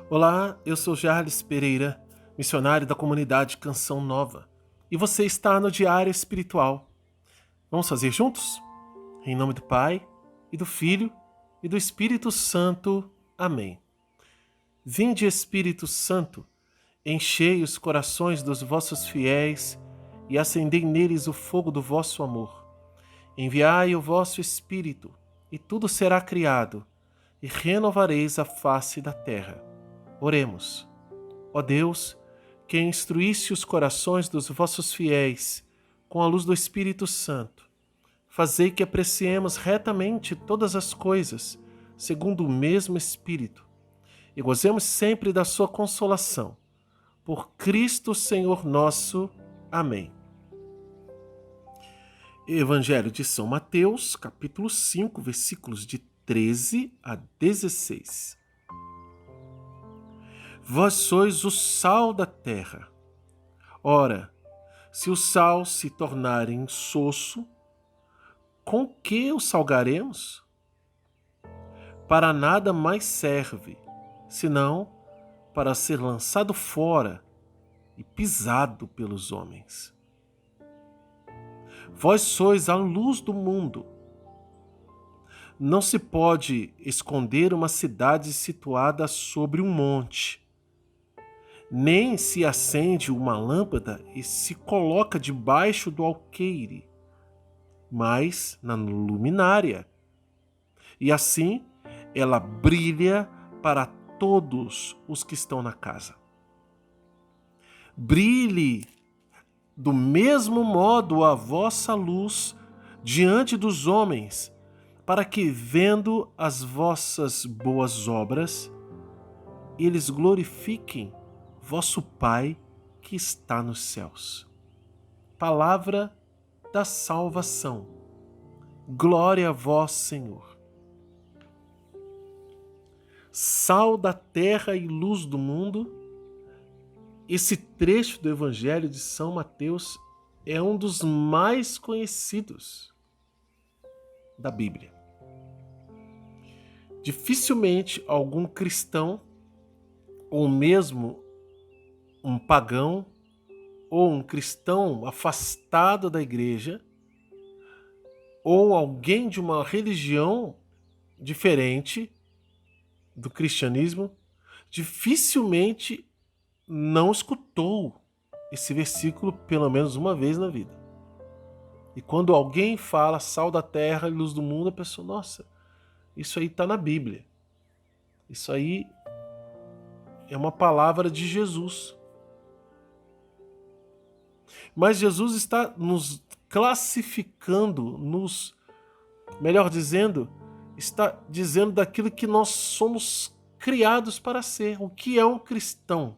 Olá, eu sou Jarles Pereira, missionário da comunidade Canção Nova, e você está no Diário Espiritual. Vamos fazer juntos? Em nome do Pai, e do Filho, e do Espírito Santo. Amém. Vinde, Espírito Santo, enchei os corações dos vossos fiéis e acendei neles o fogo do vosso amor. Enviai o vosso Espírito, e tudo será criado, e renovareis a face da terra. Oremos. Ó Deus, que instruísse os corações dos vossos fiéis com a luz do Espírito Santo, fazei que apreciemos retamente todas as coisas, segundo o mesmo Espírito, e gozemos sempre da sua consolação. Por Cristo Senhor nosso. Amém. Evangelho de São Mateus, capítulo 5, versículos de 13 a 16. Vós sois o sal da terra. Ora, se o sal se tornar insosso, com que o salgaremos? Para nada mais serve, senão para ser lançado fora e pisado pelos homens. Vós sois a luz do mundo. Não se pode esconder uma cidade situada sobre um monte, nem se acende uma lâmpada e se coloca debaixo do alqueire, mas na luminária. E assim ela brilha para todos os que estão na casa. Brilhe do mesmo modo a vossa luz diante dos homens, para que, vendo as vossas boas obras, eles glorifiquem vosso Pai que está nos céus. Palavra da salvação. Glória a vós, Senhor. Sal da terra e luz do mundo, esse trecho do Evangelho de São Mateus é um dos mais conhecidos da Bíblia. Dificilmente algum cristão, ou mesmo um pagão ou um cristão afastado da igreja, ou alguém de uma religião diferente do cristianismo, dificilmente não escutou esse versículo pelo menos uma vez na vida. E quando alguém fala sal da terra e luz do mundo, a pessoa, nossa, isso aí está na Bíblia. Isso aí é uma palavra de Jesus. Mas Jesus está nos classificando, melhor dizendo, está dizendo daquilo que nós somos criados para ser. O que é um cristão?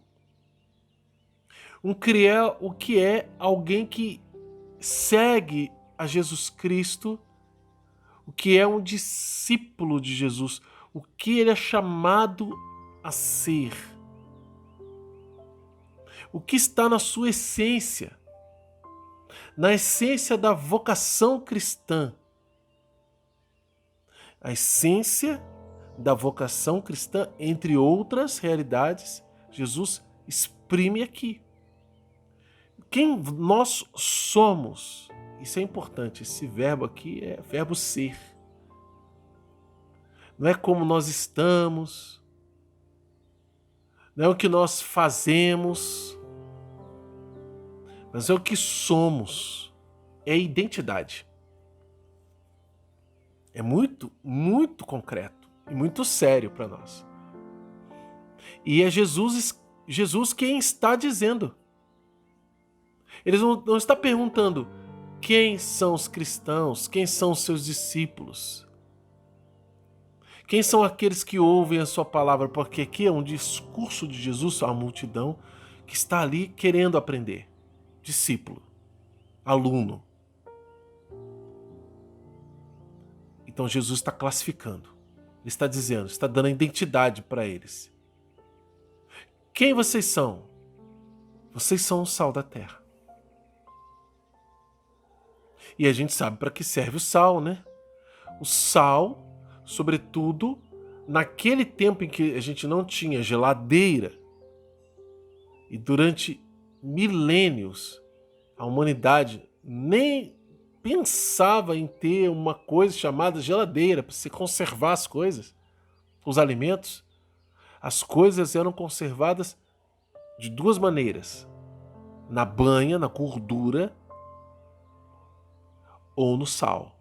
O que é alguém que segue a Jesus Cristo, o que é um discípulo de Jesus, o que ele é chamado a ser, o que está na sua essência, na essência da vocação cristã. A essência da vocação cristã, entre outras realidades, Jesus exprime aqui. Quem nós somos, isso é importante, esse verbo aqui é verbo ser. Não é como nós estamos, não é o que nós fazemos, mas é o que somos, é a identidade. É muito, muito concreto e muito sério para nós. E é Jesus quem está dizendo. Ele não está perguntando quem são os cristãos, quem são os seus discípulos, quem são aqueles que ouvem a sua palavra, porque aqui é um discurso de Jesus à multidão que está ali querendo aprender. Discípulo, aluno. Então Jesus está classificando, ele está dizendo, está dando a identidade para eles. Quem vocês são? Vocês são o sal da terra. E a gente sabe para que serve o sal, né? O sal, sobretudo, naquele tempo em que a gente não tinha geladeira, e durante milênios a humanidade nem pensava em ter uma coisa chamada geladeira para se conservar as coisas, os alimentos. As coisas eram conservadas de duas maneiras: na banha, na gordura, ou no sal.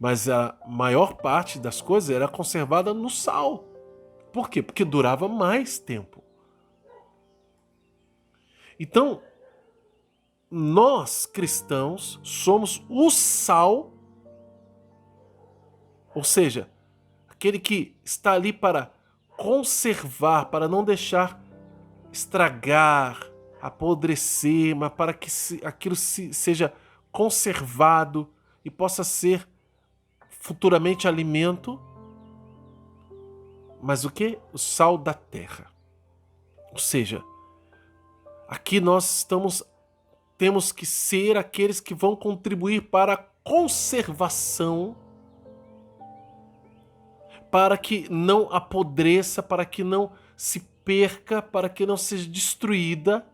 Mas a maior parte das coisas era conservada no sal. Por quê? Porque durava mais tempo. Então, nós cristãos somos o sal, ou seja, aquele que está ali para conservar, para não deixar estragar, apodrecer, mas para que aquilo seja conservado e possa ser futuramente alimento. Mas o que? O sal da terra. Ou seja, aqui nós temos que ser aqueles que vão contribuir para a conservação, para que não apodreça, para que não se perca, para que não seja destruída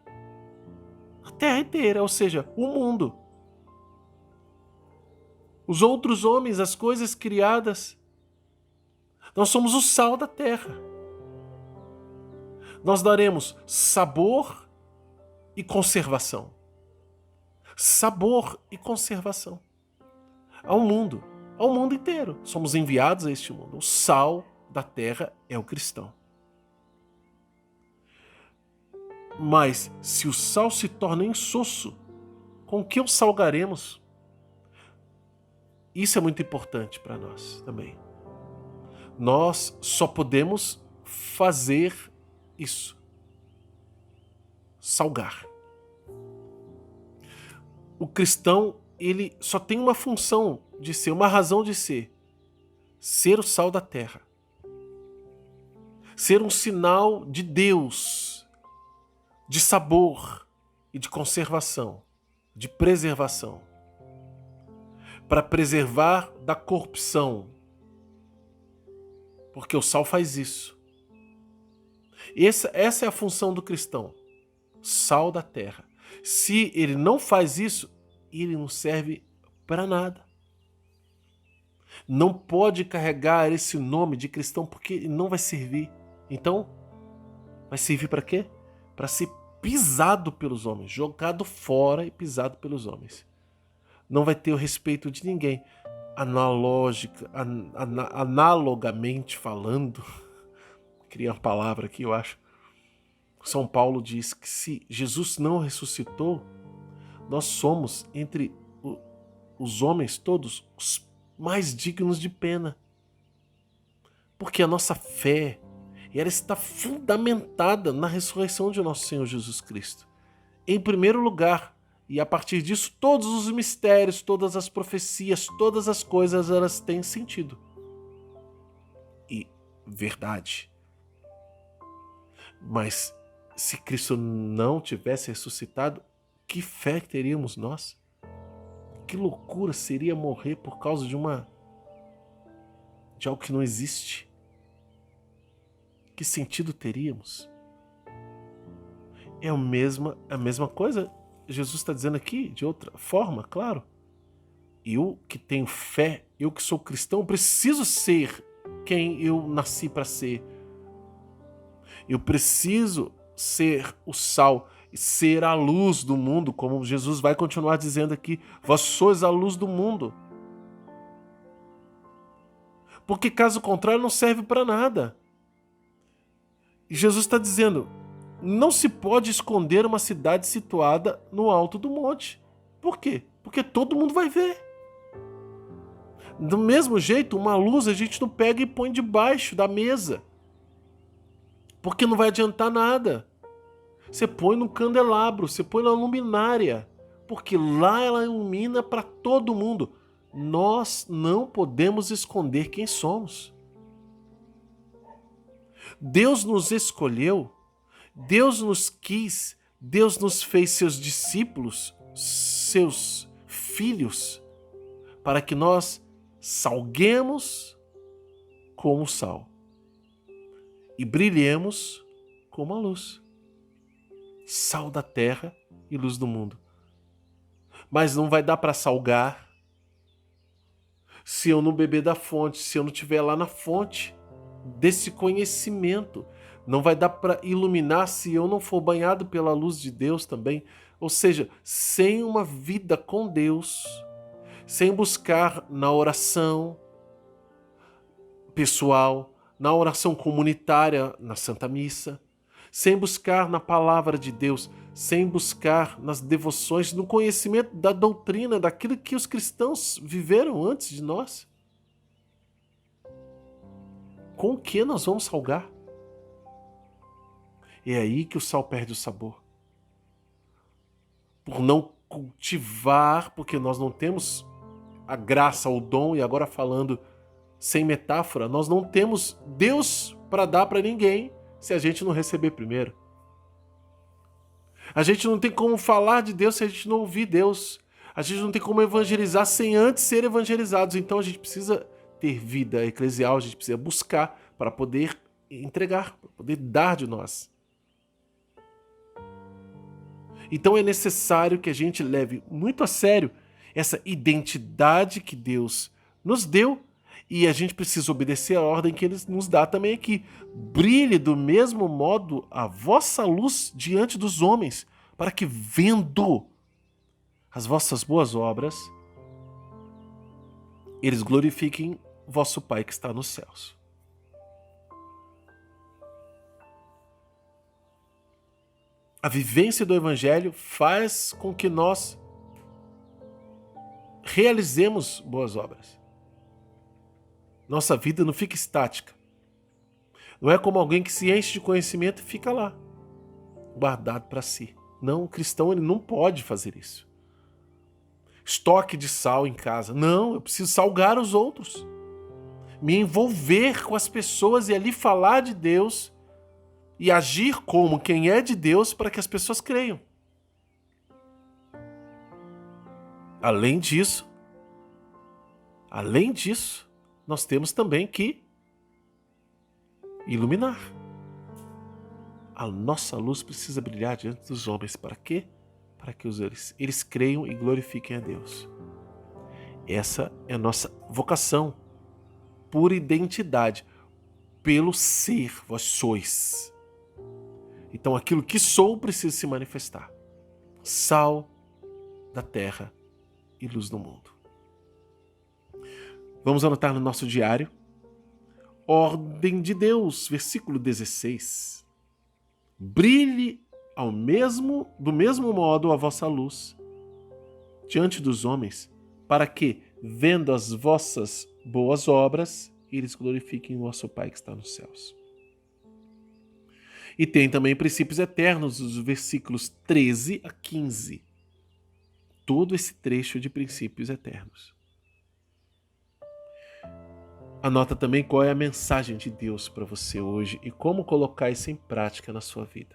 a terra inteira, ou seja, o mundo. Os outros homens, as coisas criadas. Nós somos o sal da terra. Nós daremos sabor e conservação. Sabor e conservação ao mundo inteiro. Somos enviados a este mundo. O sal da terra é o cristão. Mas se o sal se torna insosso, com que o salgaremos? Isso é muito importante para nós também. Nós só podemos fazer isso: salgar. O cristão, ele só tem uma função de ser, uma razão de ser: ser o sal da terra. Ser um sinal de Deus, de sabor e de conservação, de preservação. Para preservar da corrupção. Porque o sal faz isso. Essa é a função do cristão. Sal da terra. Se ele não faz isso, ele não serve para nada. Não pode carregar esse nome de cristão porque ele não vai servir. Então, vai servir para quê? Para ser pisado pelos homens, jogado fora e pisado pelos homens. Não vai ter o respeito de ninguém. Analogamente falando, queria uma palavra aqui, eu acho. São Paulo diz que se Jesus não ressuscitou, nós somos, entre os homens todos, os mais dignos de pena. Porque a nossa fé, ela está fundamentada na ressurreição de nosso Senhor Jesus Cristo. Em primeiro lugar, e a partir disso, todos os mistérios, todas as profecias, todas as coisas, elas têm sentido. E verdade. Mas se Cristo não tivesse ressuscitado, que fé teríamos nós? Que loucura seria morrer por causa de algo que não existe? Que sentido teríamos? É a mesma coisa. Jesus está dizendo aqui de outra forma, claro. Eu que tenho fé, eu que sou cristão, preciso ser quem eu nasci para ser. Eu preciso ser o sal, ser a luz do mundo, como Jesus vai continuar dizendo aqui: vós sois a luz do mundo. Porque caso contrário não serve para nada. E Jesus está dizendo: não se pode esconder uma cidade situada no alto do monte. Por quê? Porque todo mundo vai ver. Do mesmo jeito, uma luz a gente não pega e põe debaixo da mesa. Porque não vai adiantar nada. Você põe no candelabro, você põe na luminária. Porque lá ela ilumina para todo mundo. Nós não podemos esconder quem somos. Deus nos escolheu. Deus nos quis, Deus nos fez seus discípulos, seus filhos, para que nós salguemos como o sal e brilhemos como a luz. Sal da terra e luz do mundo. Mas não vai dar para salgar se eu não beber da fonte, se eu não estiver lá na fonte desse conhecimento. Não vai dar para iluminar se eu não for banhado pela luz de Deus também. Ou seja, sem uma vida com Deus, sem buscar na oração pessoal, na oração comunitária, na Santa Missa, sem buscar na palavra de Deus, sem buscar nas devoções, no conhecimento da doutrina, daquilo que os cristãos viveram antes de nós, com o que nós vamos salgar? É aí que o sal perde o sabor. Por não cultivar, porque nós não temos a graça, o dom, e agora falando sem metáfora, nós não temos Deus para dar para ninguém se a gente não receber primeiro. A gente não tem como falar de Deus se a gente não ouvir Deus. A gente não tem como evangelizar sem antes ser evangelizados. Então a gente precisa ter vida eclesial, a gente precisa buscar para poder entregar, para poder dar de nós. Então é necessário que a gente leve muito a sério essa identidade que Deus nos deu e a gente precisa obedecer a ordem que Ele nos dá também aqui. Brilhe do mesmo modo a vossa luz diante dos homens, para que vendo as vossas boas obras, eles glorifiquem vosso Pai que está nos céus. A vivência do Evangelho faz com que nós realizemos boas obras. Nossa vida não fica estática. Não é como alguém que se enche de conhecimento e fica lá, guardado para si. Não, o cristão ele não pode fazer isso. Estoque de sal em casa. Não, eu preciso salgar os outros. Me envolver com as pessoas e ali falar de Deus e agir como quem é de Deus para que as pessoas creiam. Além disso, nós temos também que iluminar. A nossa luz precisa brilhar diante dos homens. Para quê? Para que eles creiam e glorifiquem a Deus. Essa é a nossa vocação, por identidade, pelo ser, vós sois. Então aquilo que sou precisa se manifestar. Sal da terra e luz do mundo. Vamos anotar no nosso diário. Ordem de Deus, versículo 16. Brilhe do mesmo modo a vossa luz diante dos homens, para que, vendo as vossas boas obras, eles glorifiquem o vosso Pai que está nos céus. E tem também princípios eternos, os versículos 13 a 15. Todo esse trecho de princípios eternos. Anota também qual é a mensagem de Deus para você hoje e como colocar isso em prática na sua vida.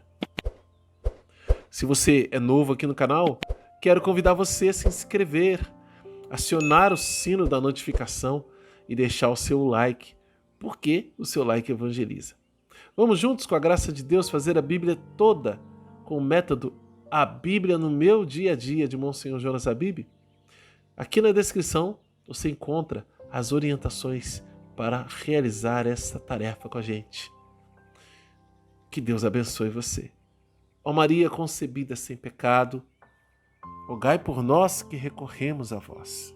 Se você é novo aqui no canal, quero convidar você a se inscrever, acionar o sino da notificação e deixar o seu like, porque o seu like evangeliza. Vamos juntos, com a graça de Deus, fazer a Bíblia toda com o método A Bíblia no Meu Dia a Dia, de Monsenhor Jonas Habib? Aqui na descrição você encontra as orientações para realizar essa tarefa com a gente. Que Deus abençoe você. Ó Maria concebida sem pecado, rogai por nós que recorremos a vós.